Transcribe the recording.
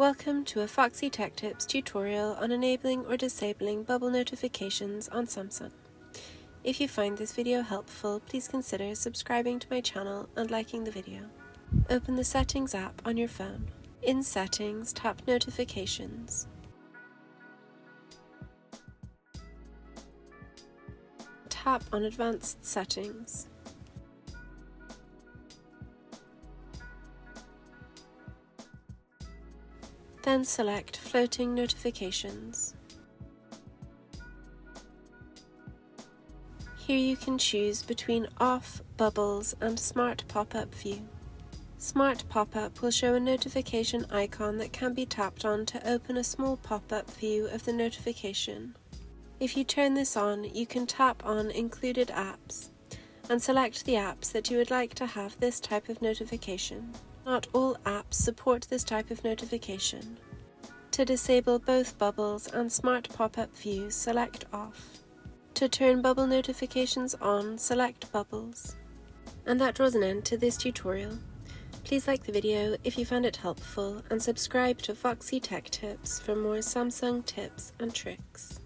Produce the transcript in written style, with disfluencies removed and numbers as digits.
Welcome to a Foxy Tech Tips tutorial on enabling or disabling bubble notifications on Samsung. If you find this video helpful, please consider subscribing to my channel and liking the video. Open the Settings app on your phone. In Settings, tap Notifications. Tap on Advanced Settings. Then select Floating Notifications. Here you can choose between Off, Bubbles and Smart Pop-up View. Smart Pop-up will show a notification icon that can be tapped on to open a small pop-up view of the notification. If you turn this on, you can tap on Included Apps and select the apps that you would like to have this type of notification. Not all apps support this type of notification. To disable both Bubbles and Smart Pop-up View, select Off. To turn bubble notifications on, select Bubbles. And that draws an end to this tutorial. Please like the video if you found it helpful and subscribe to Foxy Tech Tips for more Samsung tips and tricks.